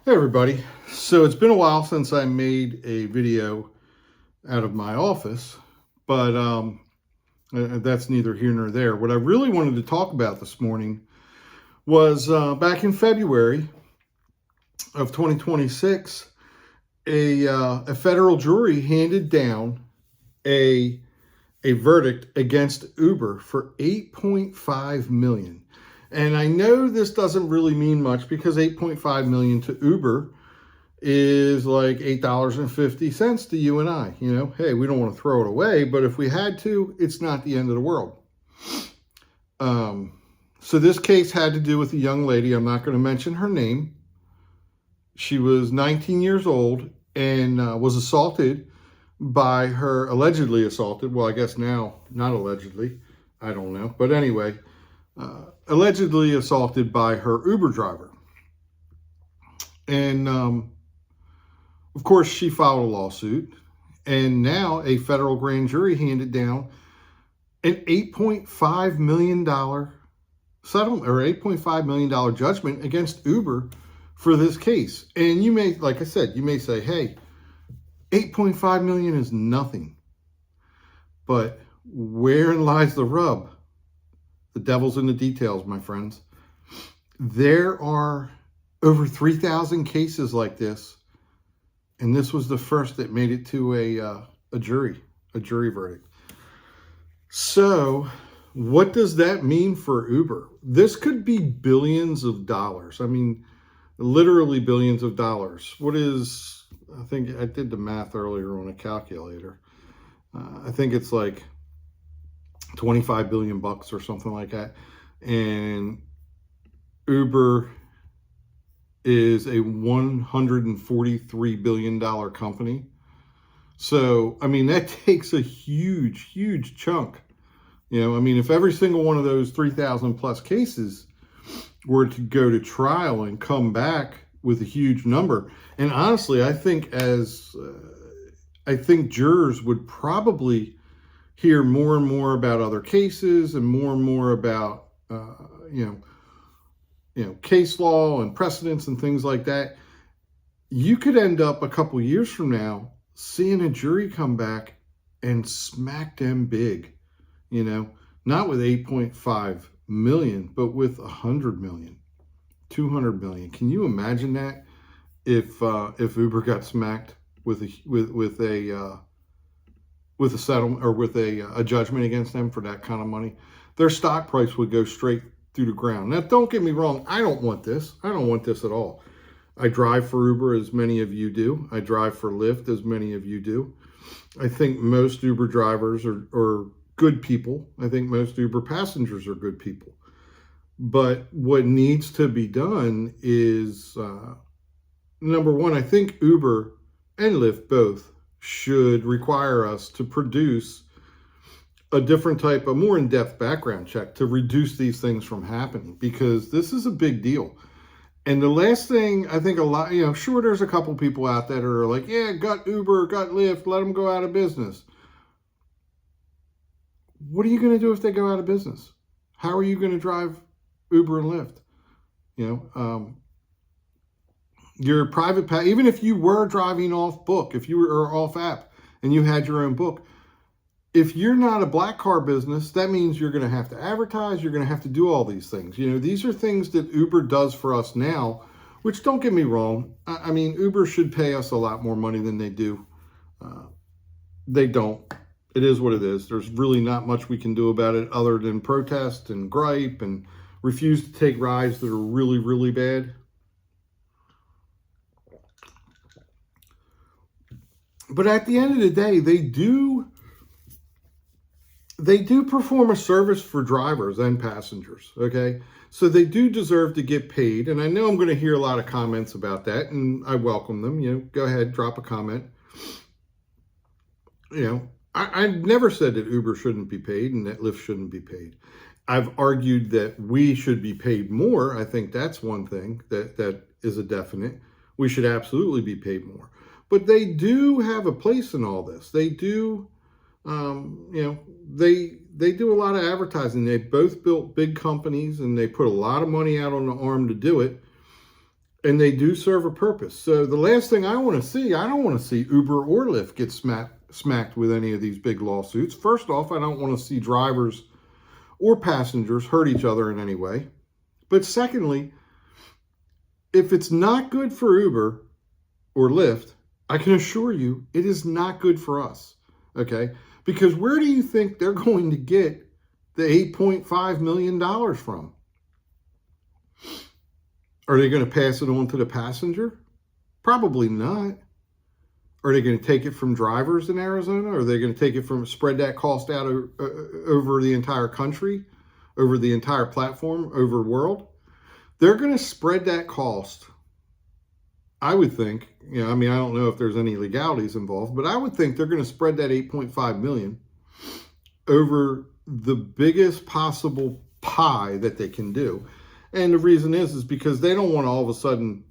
Hey everybody. So it's been a while since I made a video out of my office, but that's neither here nor there. What I really wanted to talk about this morning was back in February of 2026, a federal jury handed down a verdict against Uber for 8.5 million. And I know this doesn't really mean much because 8.5 million to Uber is like $8.50 to you and I. You know, hey, we don't want to throw it away, but if we had to, it's not the end of the world. So this case had to do with a young lady. I'm not going to mention her name. She was 19 years old and was assaulted by her, allegedly assaulted. Well, I guess now, not allegedly. I don't know. But anyway, allegedly assaulted by her Uber driver. And of course, she filed a lawsuit. And now a federal grand jury handed down an $8.5 million settlement or $8.5 million judgment against Uber for this case. And you may, like I said, you may say, hey, 8.5 million is nothing. But wherein lies the rub? The devil's in the details, my friends. There are over 3,000 cases like this, and this was the first that made it to a jury verdict. So what does that mean for Uber? This could be billions of dollars. I mean, literally billions of dollars. What is, I think I did the math earlier on a calculator. I think it's like 25 billion bucks or something like that. And Uber is a $143 billion company. So, I mean, that takes a huge, huge chunk. You know, I mean, if every single one of those 3,000 plus cases were to go to trial and come back with a huge number, and honestly, I think jurors would probably hear more and more about other cases and more about, case law and precedents and things like that. You could end up a couple years from now seeing a jury come back and smack them big, you know, not with 8.5 million, but with 100 million, 200 million. Can you imagine that if Uber got smacked with a settlement or with a judgment against them for that kind of money? Their stock price would go straight through the ground. Now, don't get me wrong. I don't want this. I don't want this at all. I drive for Uber, as many of you do. I drive for Lyft, as many of you do. I think most Uber drivers are good people. I think most Uber passengers are good people. But what needs to be done is, number one, I think Uber and Lyft both should require us to produce a different type, a more in-depth background check to reduce these things from happening, because this is a big deal. And the last thing, I think a lot, sure, there's a couple people out there that are like, yeah, got Uber, got Lyft, let them go out of business. What are you going to do if they go out of business? How are you going to drive Uber and Lyft? Your private, even if you were driving off book, if you were off app and you had your own book, if you're not a black car business, that means you're going to have to advertise. You're going to have to do all these things. These are things that Uber does for us now, which, don't get me wrong. I mean, Uber should pay us a lot more money than they do. They don't. It is what it is. There's really not much we can do about it other than protest and gripe and refuse to take rides that are really, really bad. But at the end of the day, they do perform a service for drivers and passengers, okay? So they do deserve to get paid. And I know I'm going to hear a lot of comments about that, and I welcome them. Go ahead, drop a comment. I've never said that Uber shouldn't be paid and that Lyft shouldn't be paid. I've argued that we should be paid more. I think that's one thing that is a definite. We should absolutely be paid more. But they do have a place in all this. They do, they do a lot of advertising. They both built big companies and they put a lot of money out on the arm to do it. And they do serve a purpose. So the last thing I want to see, I don't want to see Uber or Lyft get smacked with any of these big lawsuits. First off, I don't want to see drivers or passengers hurt each other in any way. But secondly, if it's not good for Uber or Lyft, I can assure you it is not good for us. Okay? Because where do you think they're going to get the $8.5 million from? Are they going to pass it on to the passenger? Probably not. Are they going to take it from drivers in Arizona? Are they going to take it from, spread that cost out over the entire country, over the entire platform, over the world? They're going to spread that cost, I would think. I don't know if there's any legalities involved, but I would think they're going to spread that 8.5 million over the biggest possible pie that they can do. And the reason is because they don't want to all of a sudden,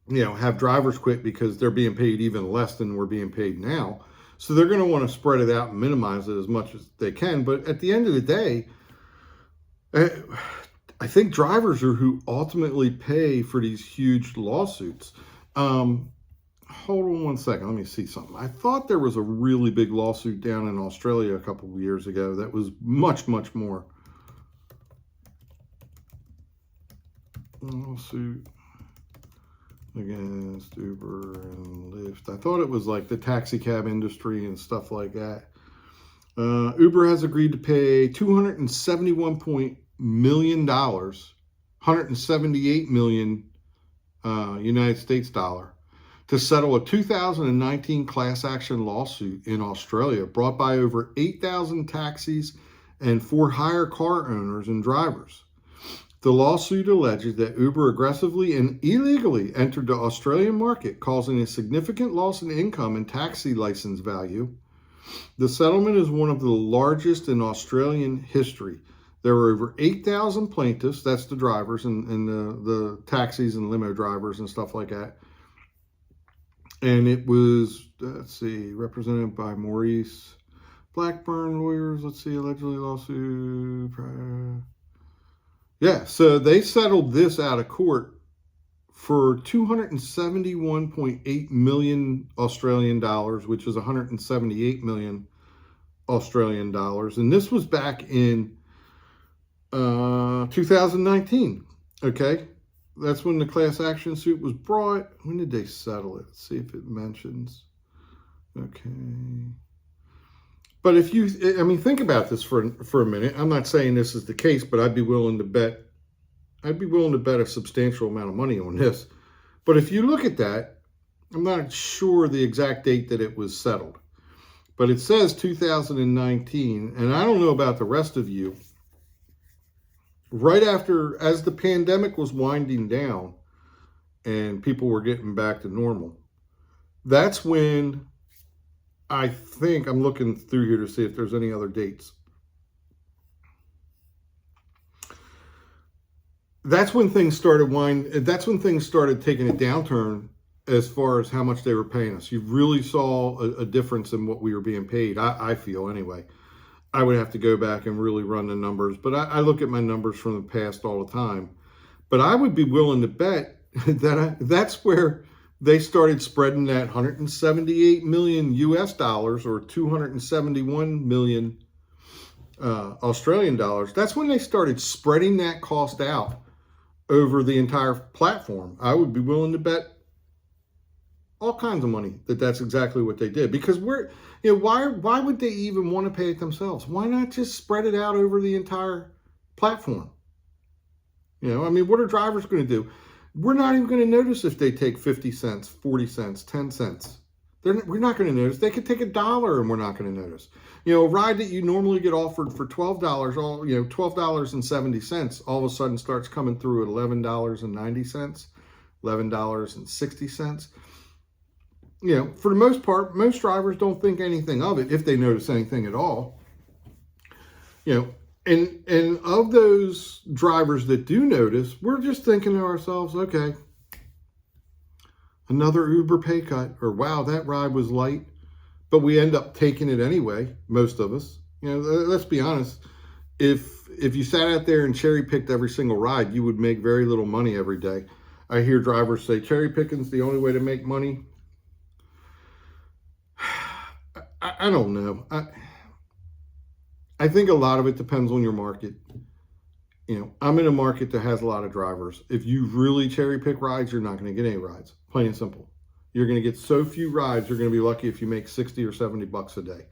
have drivers quit because they're being paid even less than we're being paid now. So they're going to want to spread it out and minimize it as much as they can. But at the end of the day, I think drivers are who ultimately pay for these huge lawsuits. Hold on one second. Let me see something. I thought there was a really big lawsuit down in Australia a couple of years ago that was much, much more. Lawsuit against Uber and Lyft. I thought it was like the taxi cab industry and stuff like that. Uber has agreed to pay $271 million, 178 million United States dollar, to settle a 2019 class action lawsuit in Australia brought by over 8,000 taxis and for hire car owners and drivers. The lawsuit alleges that Uber aggressively and illegally entered the Australian market, causing a significant loss in income and taxi license value. The settlement is one of the largest in Australian history. There were over 8,000 plaintiffs, that's the drivers and the taxis and limo drivers and stuff like that. And it was, represented by Maurice Blackburn lawyers, allegedly lawsuit. Yeah, so they settled this out of court for 271.8 million Australian dollars, which is 178 million Australian dollars. And this was back in 2019. Okay, that's when the class action suit was brought. When did they settle it? Let's see if it mentions. Okay. But if you, think about this for a minute. I'm not saying this is the case, but I'd be willing to bet a substantial amount of money on this. But if you look at that, I'm not sure the exact date that it was settled, but it says 2019. And I don't know about the rest of you. Right after, as the pandemic was winding down and people were getting back to normal, that's when I think, I'm looking through here to see if there's any other dates. That's when things started taking a downturn as far as how much they were paying us. You really saw a difference in what we were being paid, I feel anyway. I would have to go back and really run the numbers, but I look at my numbers from the past all the time. But I would be willing to bet that that's where they started spreading that 178 million US dollars or 271 million Australian dollars. That's when they started spreading that cost out over the entire platform. I would be willing to bet all kinds of money that that's exactly what they did. Because why would they even want to pay it themselves? Why not just spread it out over the entire platform? What are drivers going to do? We're not even going to notice if they take 50 cents, 40 cents, 10 cents. We're not going to notice. They could take $1 and we're not going to notice. A ride that you normally get offered for $12, $12.70, all of a sudden starts coming through at $11.90, $11.60. For the most part, most drivers don't think anything of it if they notice anything at all. And of those drivers that do notice, we're just thinking to ourselves, okay, another Uber pay cut, or wow, that ride was light. But we end up taking it anyway, most of us. Let's be honest. If you sat out there and cherry picked every single ride, you would make very little money every day. I hear drivers say cherry picking's the only way to make money. I don't know. I think a lot of it depends on your market. You know, I'm in a market that has a lot of drivers. If you really cherry pick rides, you're not going to get any rides. Plain and simple. You're going to get so few rides, you're going to be lucky if you make 60 or 70 bucks a day.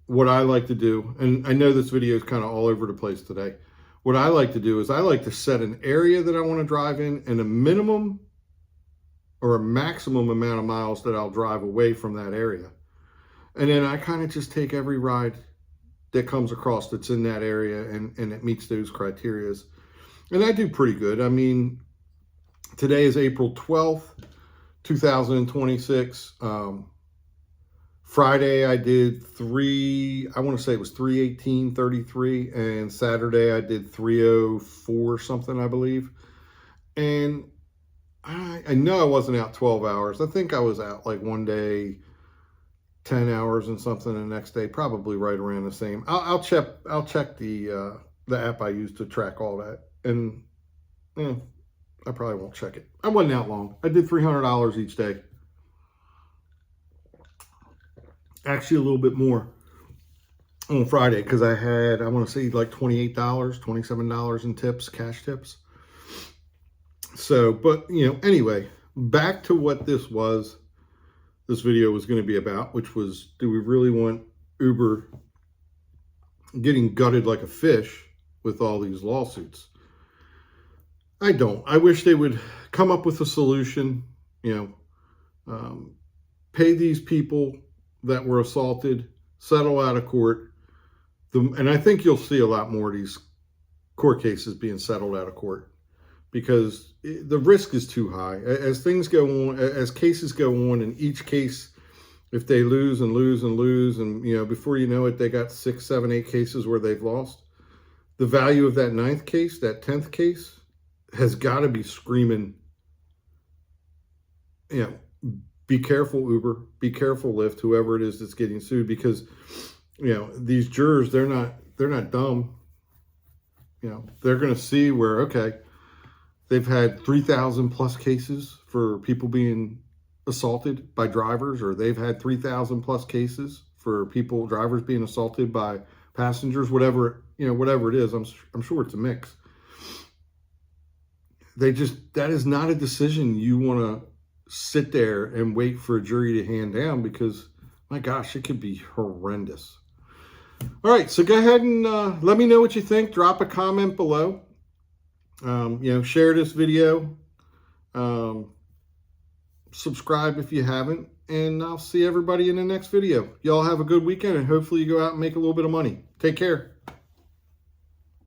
What I like to do, and I know this video is kind of all over the place today. What I like to do is I like to set an area that I want to drive in and a minimum or a maximum amount of miles that I'll drive away from that area. And then I kind of just take every ride that comes across that's in that area and it meets those criterias. And I do pretty good. I mean, today is April 12th, 2026. Friday I did I want to say it was 318.33, and Saturday I did 304 something, I believe. And I know I wasn't out 12 hours. I think I was out like one day 10 hours and something, the next day probably right around the same. I'll check the app I use to track all that, and I probably won't check it. I wasn't out long. I did $300 each day. Actually, a little bit more on Friday because I had, I want to say like $28, $27 in tips, cash tips. So, but anyway, back to what this video was going to be about, which was, do we really want Uber getting gutted like a fish with all these lawsuits? I don't. I wish they would come up with a solution, pay these people that were assaulted, settle out of court. And I think you'll see a lot more of these court cases being settled out of court because the risk is too high. As things go on, as cases go on, in each case, if they lose and lose and lose, and before you know it, they got 6, 7, 8 cases where they've lost. The value of that 9th case, that 10th case, has got to be screaming, be careful, Uber, be careful, Lyft, whoever it is that's getting sued, because these jurors, they're not dumb. They're going to see where, okay, they've had 3,000 plus cases for people being assaulted by drivers, or they've had 3,000 plus cases for drivers being assaulted by passengers, whatever it is. I'm sure it's a mix. That is not a decision you want to sit there and wait for a jury to hand down, because my gosh, it could be horrendous. All right, so go ahead and let me know what you think. Drop a comment below. Share this video. Subscribe if you haven't, and I'll see everybody in the next video. Y'all have a good weekend, and hopefully you go out and make a little bit of money. Take care.